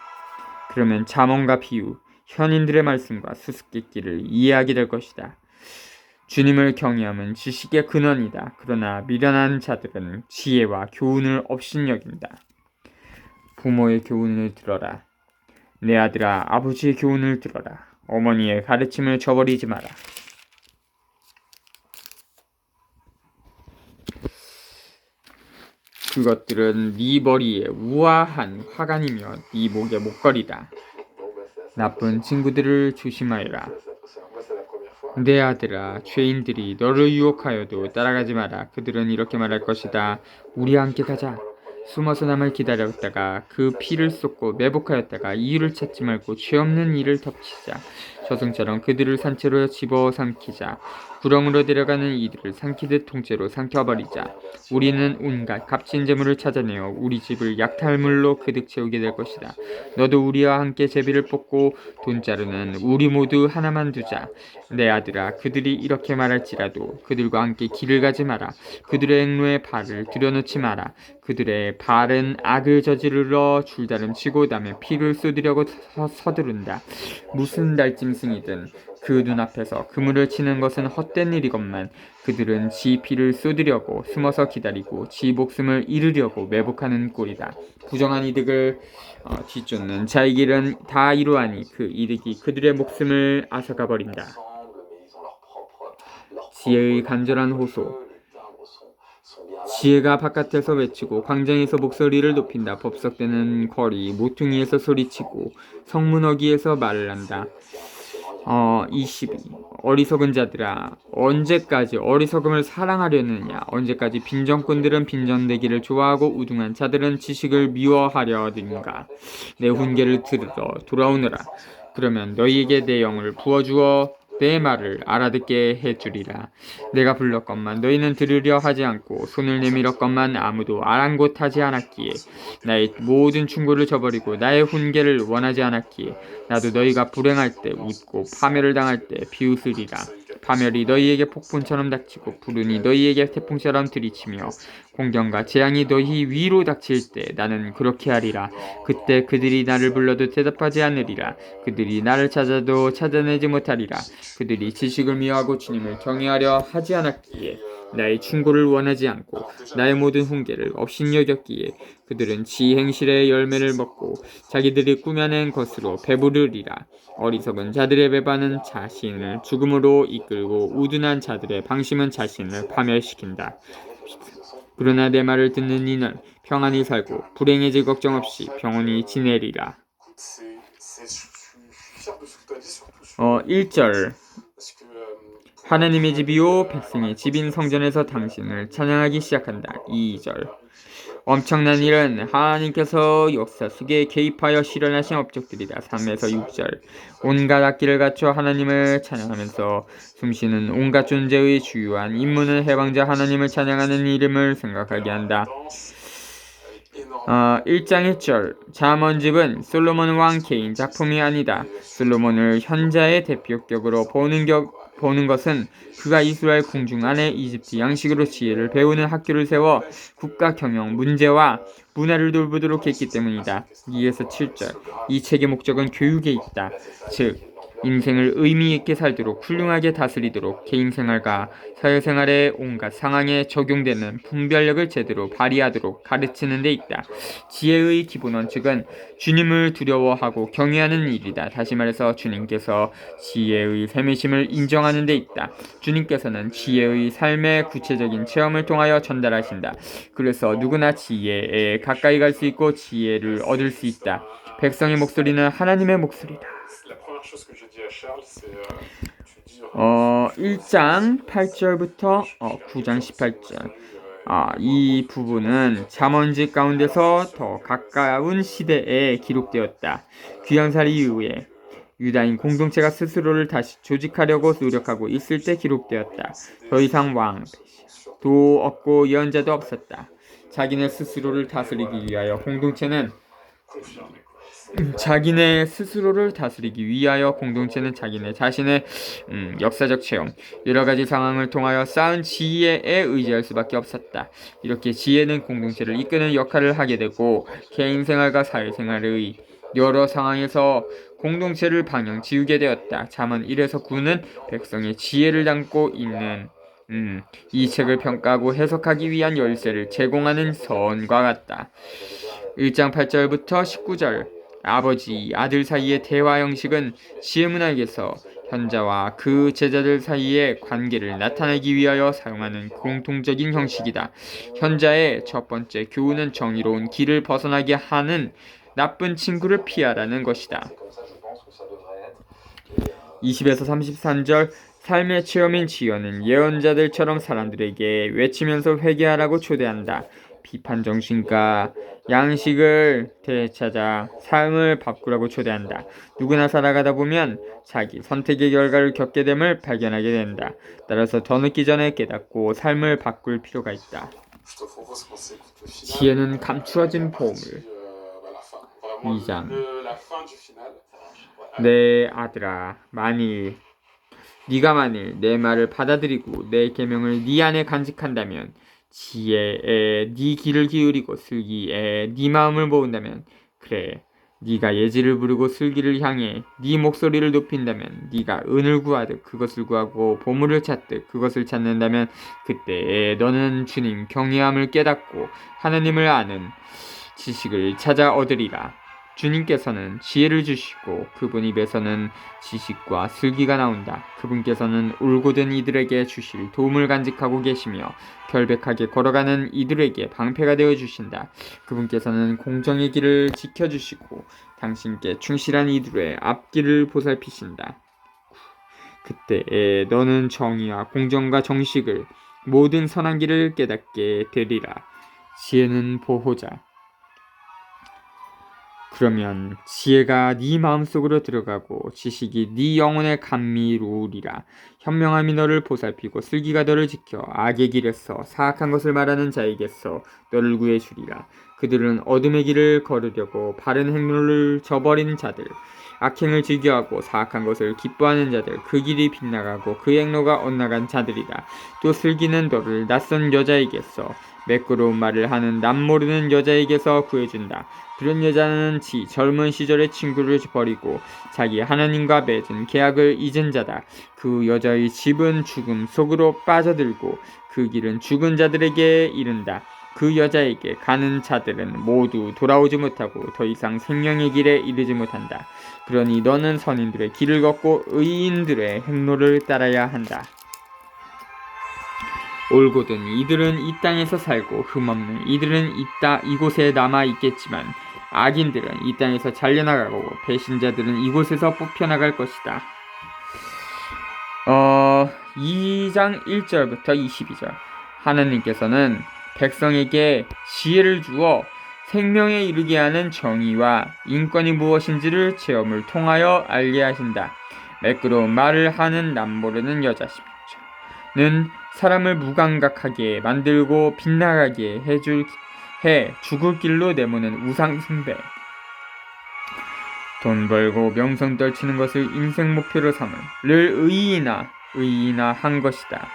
그러면 잠언과 비유, 현인들의 말씀과 수수께끼를 이해하게 될 것이다. 주님을 경외함은 지식의 근원이다. 그러나 미련한 자들은 지혜와 교훈을 업신여긴다. 부모의 교훈을 들어라. 내 아들아, 아버지의 교훈을 들어라. 어머니의 가르침을 저버리지 마라. 그것들은 네 머리에 우아한 화관이며 네 목의 목걸이다. 나쁜 친구들을 조심하여라. 내 아들아, 죄인들이 너를 유혹하여도 따라가지 마라. 그들은 이렇게 말할 것이다. 우리 함께 가자. 숨어서 남을 기다렸다가 그 피를 쏟고 매복하였다가 이유를 찾지 말고 죄 없는 일을 덮치자. 저승처럼 그들을 산채로 집어삼키자. 구렁으로 데려가는 이들을 삼키듯 통째로 삼켜버리자. 우리는 온갖 값진 재물을 찾아내어 우리 집을 약탈물로 그득 채우게 될 것이다. 너도 우리와 함께 제비를 뽑고 돈자루는 우리 모두 하나만 두자. 내 아들아, 그들이 이렇게 말할지라도 그들과 함께 길을 가지 마라. 그들의 행로에 발을 들여놓지 마라. 그들의 발은 악을 저지르러 줄다름치고 남의 피를 쏟으려고 서두른다. 무슨 날짐승이든 그 눈앞에서 그물을 치는 것은 헛된 일이건만 그들은 지 피를 쏟으려고 숨어서 기다리고 지 목숨을 잃으려고 매복하는 꼴이다. 부정한 이득을 뒤쫓는 자의 길은 다 이루하니 그 이득이 그들의 목숨을 앗아가 버린다. 지혜의 간절한 호소. 지혜가 바깥에서 외치고 광장에서 목소리를 높인다. 법석되는 거리 모퉁이에서 소리치고 성문어기에서 말을 한다. 22. 어리석은 자들아, 언제까지 어리석음을 사랑하려느냐? 언제까지 빈정꾼들은 빈정대기를 좋아하고 우등한 자들은 지식을 미워하려든가? 내 훈계를 들으러 돌아오너라. 그러면 너희에게 내 영을 부어주어 내 말을 알아듣게 해주리라. 내가 불렀건만 너희는 들으려 하지 않고 손을 내밀었건만 아무도 아랑곳하지 않았기에 나의 모든 충고를 저버리고 나의 훈계를 원하지 않았기에 나도 너희가 불행할 때 웃고 파멸을 당할 때 비웃으리라. 파멸이 너희에게 폭풍처럼 닥치고 불운이 너희에게 태풍처럼 들이치며 공경과 재앙이 너희 위로 닥칠 때 나는 그렇게 하리라. 그때 그들이 나를 불러도 대답하지 않으리라. 그들이 나를 찾아도 찾아내지 못하리라. 그들이 지식을 미워하고 주님을 경외하려 하지 않았기에 나의 충고를 원하지 않고 나의 모든 훈계를 업신여겼기에 그들은 지 행실의 열매를 먹고 자기들이 꾸며낸 것으로 배부르리라. 어리석은 자들의 배반은 자신을 죽음으로 이끌고 우둔한 자들의 방심은 자신을 파멸시킨다. 그러나 내 말을 듣는 이는 평안히 살고 불행해질 걱정 없이 평온히 지내리라. 1절 하나님의 집이요 백성의 집인 성전에서 당신을 찬양하기 시작한다. 2절 엄청난 일은 하나님께서 역사 속에 개입하여 실현하신 업적들이다. 3에서 6절 온갖 악기를 갖춰 하나님을 찬양하면서 숨쉬는 온갖 존재의 주요한 임무는 해방자 하나님을 찬양하는 이름을 생각하게 한다. 1장 1절 잠언집은 솔로몬 왕 개인 작품이 아니다. 솔로몬을 현자의 대표격으로 보는 것은 그가 이스라엘 궁중 안에 이집트 양식으로 지혜를 배우는 학교를 세워 국가 경영 문제와 문화를 돌보도록 했기 때문이다. 2에서 7절 이 책의 목적은 교육에 있다. 즉 인생을 의미 있게 살도록 훌륭하게 다스리도록 개인 생활과 사회생활의 온갖 상황에 적용되는 분별력을 제대로 발휘하도록 가르치는 데 있다. 지혜의 기본 원칙은 주님을 두려워하고 경외하는 일이다. 다시 말해서 주님께서 지혜의 셈이심을 인정하는 데 있다. 주님께서는 지혜의 삶의 구체적인 체험을 통하여 전달하신다. 그래서 누구나 지혜에 가까이 갈 수 있고 지혜를 얻을 수 있다. 백성의 목소리는 하나님의 목소리다. 1장 8절부터 9장 18절 이 부분은 잠언집 가운데서 더 가까운 시대에 기록되었다. 귀양살이 이후에 유다인 공동체가 스스로를 다시 조직하려고 노력하고 있을 때 기록되었다. 더 이상 왕도 없고 예언자도 없었다. 자기네 스스로를 다스리기 위하여 공동체는 자기네 자신의 역사적 체험, 여러가지 상황을 통하여 쌓은 지혜에 의지할 수밖에 없었다. 이렇게 지혜는 공동체를 이끄는 역할을 하게 되고 개인 생활과 사회생활의 여러 상황에서 공동체를 방향 지우게 되었다. 잠언 1에서 9는 백성의 지혜를 담고 있는 이 책을 평가하고 해석하기 위한 열쇠를 제공하는 서원과 같다. 1장 8절부터 19절 아버지, 아들 사이의 대화 형식은 지혜 문학에서 현자와 그 제자들 사이의 관계를 나타내기 위하여 사용하는 공통적인 형식이다. 현자의 첫 번째 교훈은 정의로운 길을 벗어나게 하는 나쁜 친구를 피하라는 것이다. 20에서 33절 삶의 체험인 지혜는 예언자들처럼 사람들에게 외치면서 회개하라고 초대한다. 비판 정신과 양식을 되찾아 삶을 바꾸라고 초대한다. 누구나 살아가다 보면 자기 선택의 결과를 겪게 됨을 발견하게 된다. 따라서 더 늦기 전에 깨닫고 삶을 바꿀 필요가 있다. 지혜는 감추어진 보물. 2장 내 아들아, 네가 만일 내 말을 받아들이고 내 계명을 네 안에 간직한다면 지혜에 네 귀를 기울이고 슬기에 네 마음을 모은다면 그래 네가 예지를 부르고 슬기를 향해 네 목소리를 높인다면 네가 은을 구하듯 그것을 구하고 보물을 찾듯 그것을 찾는다면 그때 너는 주님 경외함을 깨닫고 하나님을 아는 지식을 찾아 얻으리라. 주님께서는 지혜를 주시고 그분 입에서는 지식과 슬기가 나온다. 그분께서는 울고든 이들에게 주실 도움을 간직하고 계시며 결백하게 걸어가는 이들에게 방패가 되어 주신다. 그분께서는 공정의 길을 지켜주시고 당신께 충실한 이들의 앞길을 보살피신다. 그때 너는 정의와 공정과 정식을 모든 선한 길을 깨닫게 되리라. 지혜는 보호자. 그러면 지혜가 네 마음속으로 들어가고 지식이 네 영혼에 감미로우리라. 현명함이 너를 보살피고 슬기가 너를 지켜 악의 길에서 사악한 것을 말하는 자에게서 너를 구해주리라. 그들은 어둠의 길을 걸으려고 바른 행로를 저버린 자들, 악행을 즐겨하고 사악한 것을 기뻐하는 자들, 그 길이 빗나가고 그 행로가 엇나간 자들이다. 또 슬기는 너를 낯선 여자에게서 매끄러운 말을 하는 남모르는 여자에게서 구해준다. 그런 여자는 젊은 시절의 친구를 버리고 자기 하나님과 맺은 계약을 잊은 자다. 그 여자의 집은 죽음 속으로 빠져들고 그 길은 죽은 자들에게 이른다. 그 여자에게 가는 자들은 모두 돌아오지 못하고 더 이상 생명의 길에 이르지 못한다. 그러니 너는 선인들의 길을 걷고 의인들의 행로를 따라야 한다. 올곧은 이들은 이 땅에서 살고 흠없는 이들은 이곳에 남아 있겠지만 악인들은 이 땅에서 잘려나가고 배신자들은 이곳에서 뽑혀나갈 것이다. 2장 1절부터 22절. 하나님께서는 백성에게 지혜를 주어 생명에 이르게 하는 정의와 인권이 무엇인지를 체험을 통하여 알게 하신다. 매끄러운 말을 하는 남모르는 여자는 사람을 무감각하게 만들고 빗나가게 해 죽을 길로 내모는 우상 숭배. 돈 벌고 명성 떨치는 것을 인생 목표로 삼을 의인아 한 것이다.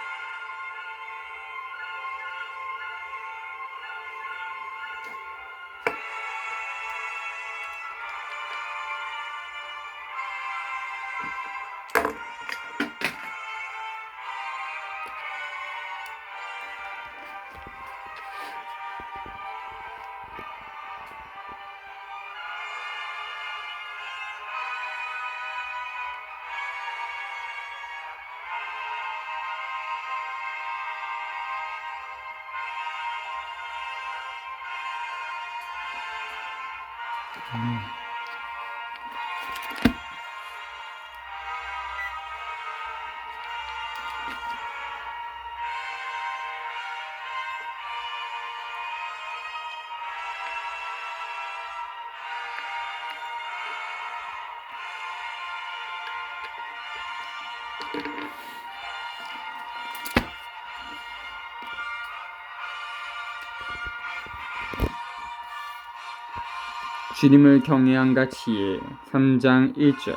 주님을 경외함과 지혜. 3장 1절.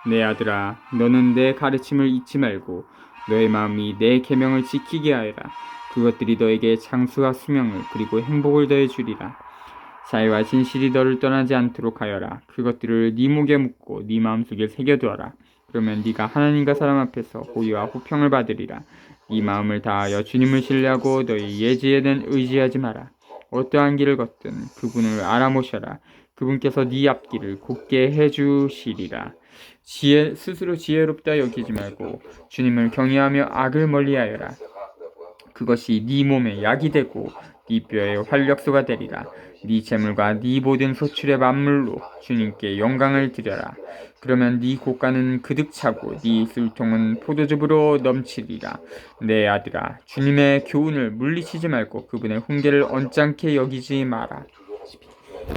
내 아들아, 너는 내 가르침을 잊지 말고 너의 마음이 내 계명을 지키게 하여라. 그것들이 너에게 장수와 수명을 그리고 행복을 더해 주리라. 자애와 진실이 너를 떠나지 않도록 하여라. 그것들을 네 목에 묻고 네 마음속에 새겨두어라. 그러면 네가 하나님과 사람 앞에서 호의와 호평을 받으리라. 네 마음을 다하여 주님을 신뢰하고 너의 예지에는 의지하지 마라. 어떠한 길을 걷든 그분을 알아모셔라. 그분께서 네 앞길을 곧게 해주시리라. 스스로 지혜롭다 여기지 말고 주님을 경외하며 악을 멀리하여라. 그것이 네 몸에 약이 되고 네 뼈에 활력소가 되리라. 네 재물과 네 모든 소출의 만물로 주님께 영광을 드려라. 그러면 네 곳간은 그득 차고 네 술통은 포도즙으로 넘치리라. 내 아들아, 주님의 교훈을 물리치지 말고 그분의 훈계를 언짢게 여기지 마라.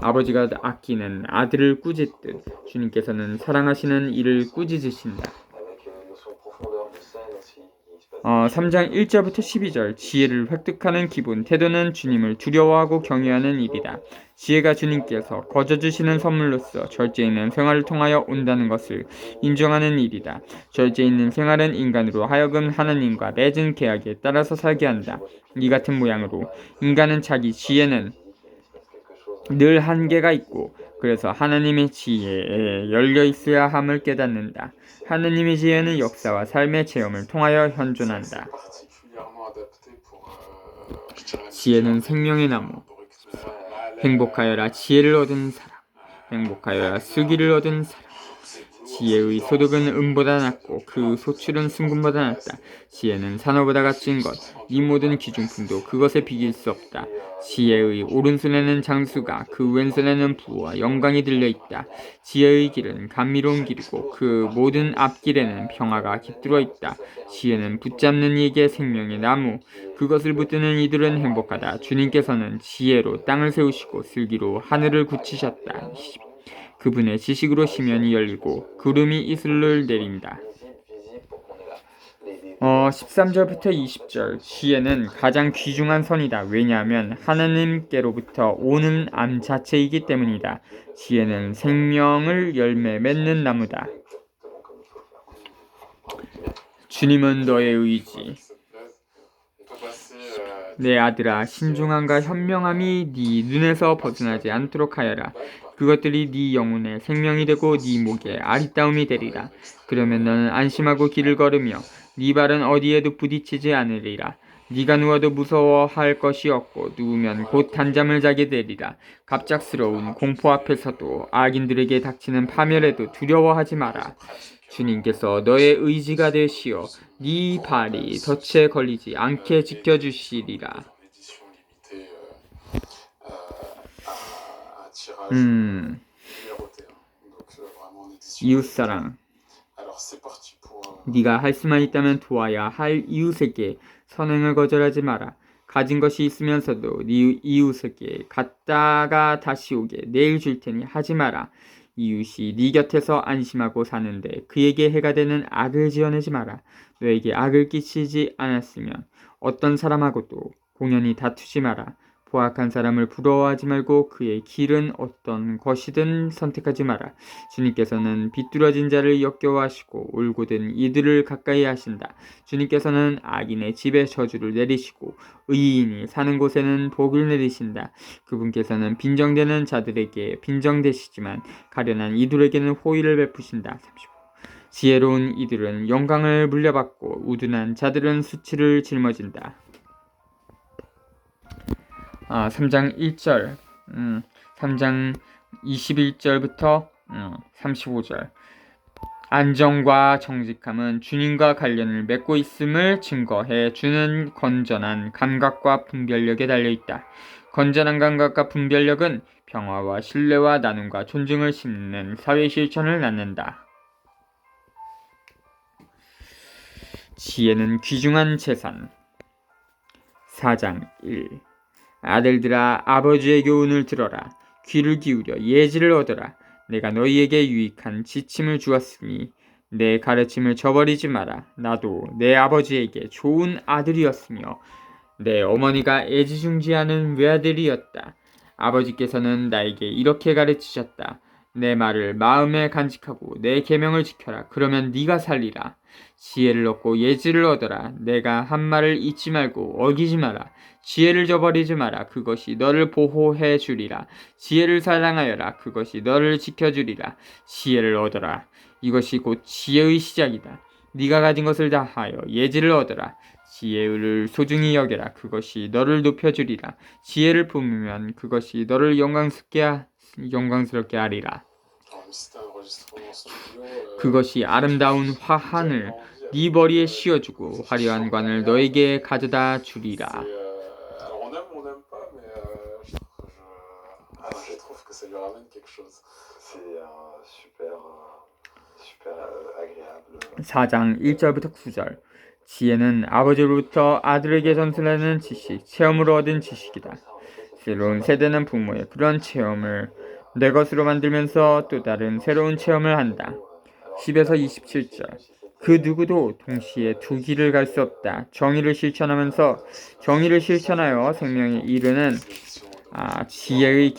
아버지가 아끼는 아들을 꾸짖듯 주님께서는 사랑하시는 이를 꾸짖으신다. 3장 1절부터 12절. 지혜를 획득하는 기본 태도는 주님을 두려워하고 경외하는 일이다. 지혜가 주님께서 거저주시는 선물로서 절제 있는 생활을 통하여 온다는 것을 인정하는 일이다. 절제 있는 생활은 인간으로 하여금 하나님과 맺은 계약에 따라서 살게 한다. 이 같은 모양으로 인간은 자기 지혜는 늘 한계가 있고 그래서 하나님의 지혜에 열려 있어야 함을 깨닫는다. 하나님의 지혜는 역사와 삶의 체험을 통하여 현존한다. 지혜는 생명의 나무. 행복하여라 지혜를 얻은 사람. 행복하여라 슬기를 얻은 사람. 지혜의 소득은 은보다 낮고 그 소출은 순금보다 낮다. 지혜는 산호보다 값진 것. 이 모든 기중품도 그것에 비길 수 없다. 지혜의 오른손에는 장수가 그 왼손에는 부와 영광이 들려있다. 지혜의 길은 감미로운 길이고 그 모든 앞길에는 평화가 깃들어 있다. 지혜는 붙잡는 이에게 생명의 나무. 그것을 붙드는 이들은 행복하다. 주님께서는 지혜로 땅을 세우시고 슬기로 하늘을 굳히셨다. 그분의 지식으로 시면이 열리고 구름이 이슬을 내린다. 13절부터 20절. 지혜는 가장 귀중한 선이다. 왜냐하면 하나님께로부터 오는 암 자체이기 때문이다. 지혜는 생명을 열매 맺는 나무다. 주님은 너의 의지. 내 아들아, 신중함과 현명함이 네 눈에서 벗어나지 않도록 하여라. 그것들이 네 영혼의 생명이 되고 네 목에 아리따움이 되리라. 그러면 너는 안심하고 길을 걸으며 네 발은 어디에도 부딪히지 않으리라. 네가 누워도 무서워할 것이 없고 누우면 곧 단잠을 자게 되리라. 갑작스러운 공포 앞에서도 악인들에게 닥치는 파멸에도 두려워하지 마라. 주님께서 너의 의지가 되시어 네 발이 덫에 걸리지 않게 지켜주시리라. 이웃사랑. 네가 할 수만 있다면 도와야 할 이웃에게 선행을 거절하지 마라. 가진 것이 있으면서도 네 이웃에게 갔다가 다시 오게 내일 줄 테니 하지 마라. 이웃이 네 곁에서 안심하고 사는데 그에게 해가 되는 악을 지어내지 마라. 너에게 악을 끼치지 않았으면 어떤 사람하고도 공연히 다투지 마라. 포악한 사람을 부러워하지 말고 그의 길은 어떤 것이든 선택하지 마라. 주님께서는 비뚤어진 자를 역겨워하시고 올곧은 이들을 가까이 하신다. 주님께서는 악인의 집에 저주를 내리시고 의인이 사는 곳에는 복을 내리신다. 그분께서는 빈정되는 자들에게 빈정되시지만 가련한 이들에게는 호의를 베푸신다. 35. 지혜로운 이들은 영광을 물려받고 우둔한 자들은 수치를 짊어진다. 3장 1절, 3장 21절부터 35절. 안정과 정직함은 주님과 관련을 맺고 있음을 증거해 주는 건전한 감각과 분별력에 달려있다. 건전한 감각과 분별력은 평화와 신뢰와 나눔과 존중을 심는 사회 실천을 낳는다. 지혜는 귀중한 재산. 4장 1. 아들들아, 아버지의 교훈을 들어라. 귀를 기울여 예지를 얻어라. 내가 너희에게 유익한 지침을 주었으니 내 가르침을 저버리지 마라. 나도 내 아버지에게 좋은 아들이었으며 내 어머니가 애지중지하는 외아들이었다. 아버지께서는 나에게 이렇게 가르치셨다. 내 말을 마음에 간직하고 내 계명을 지켜라. 그러면 네가 살리라. 지혜를 얻고 예지를 얻어라. 내가 한 말을 잊지 말고 어기지 마라. 지혜를 저버리지 마라. 그것이 너를 보호해 주리라. 지혜를 사랑하여라. 그것이 너를 지켜주리라. 지혜를 얻어라. 이것이 곧 지혜의 시작이다. 네가 가진 것을 다하여 예지를 얻어라. 지혜를 소중히 여겨라. 그것이 너를 높여주리라. 지혜를 품으면 그것이 너를 영광스럽게 하리라. 그것이 아름다운 화환을 네 머리에 씌워주고 화려한 관을 너에게 가져다 주리라. ça lui ramène quelque chose. C'est super agréable. 4장 1절부터 9절. 지혜는 아버지로부터 아들에게 전수하는 지식, 체험으로 얻은 지식이다. 새로운 세대는 부모의 그런 체험을 내 것으로 만들면서 또 다른 새로운 체험을 한다. 10에서 27절. 그 누구도 동시에 두 길을 갈 수 없다. 정의를 실천하여 생명에 이르는 지혜의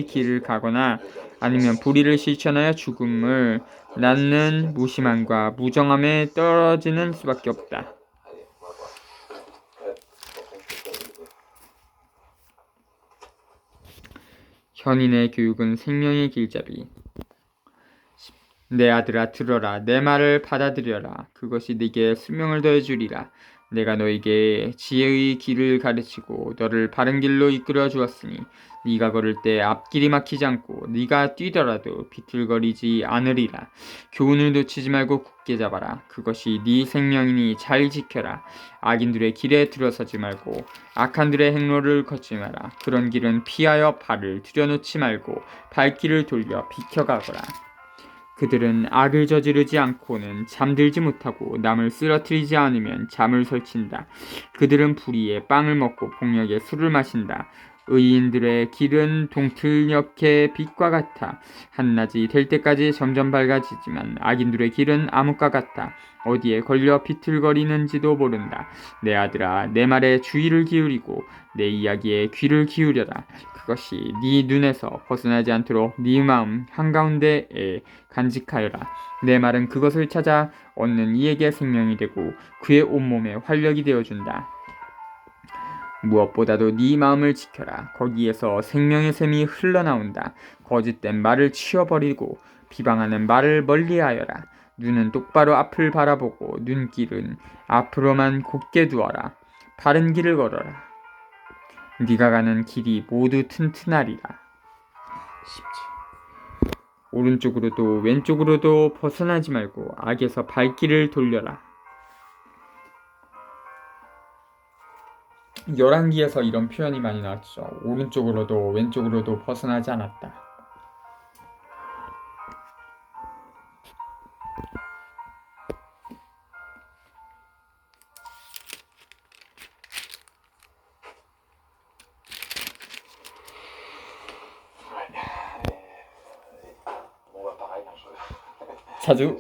길을 가거나 아니면 불의를 실천하여 죽음을 낳는 무심함과 무정함에 떨어지는 수밖에 없다. 현인의 교육은 생명의 길잡이. 내 아들아, 들어라. 내 말을 받아들여라. 그것이 네게 수명을 더해주리라. 내가 너에게 지혜의 길을 가르치고 너를 바른 길로 이끌어 주었으니 네가 걸을 때 앞길이 막히지 않고 네가 뛰더라도 비틀거리지 않으리라. 교훈을 놓치지 말고 굳게 잡아라. 그것이 네 생명이니 잘 지켜라. 악인들의 길에 들어서지 말고 악한들의 행로를 걷지 마라. 그런 길은 피하여 발을 들여놓지 말고 발길을 돌려 비켜가거라. 그들은 악을 저지르지 않고는 잠들지 못하고 남을 쓰러뜨리지 않으면 잠을 설친다. 그들은 불의의 빵을 먹고 폭력의 술을 마신다. 의인들의 길은 동틀녘의 빛과 같아 한낮이 될 때까지 점점 밝아지지만 악인들의 길은 암흑과 같아 어디에 걸려 비틀거리는지도 모른다. 내 아들아, 내 말에 주의를 기울이고 내 이야기에 귀를 기울여라. 그것이 네 눈에서 벗어나지 않도록 네 마음 한가운데에 간직하여라. 내 말은 그것을 찾아 얻는 이에게 생명이 되고 그의 온몸에 활력이 되어준다. 무엇보다도 네 마음을 지켜라. 거기에서 생명의 샘이 흘러나온다. 거짓된 말을 치워버리고 비방하는 말을 멀리하여라. 눈은 똑바로 앞을 바라보고 눈길은 앞으로만 곧게 두어라. 바른 길을 걸어라. 네가 가는 길이 모두 튼튼하리라. 17. 오른쪽으로도 왼쪽으로도 벗어나지 말고 악에서 발길을 돌려라. 열왕기에서 이런 표현이 많이 나왔죠. 오른쪽으로도 왼쪽으로도 벗어나지 않았다. Ouais. Bon, bah pareil, hein, 자주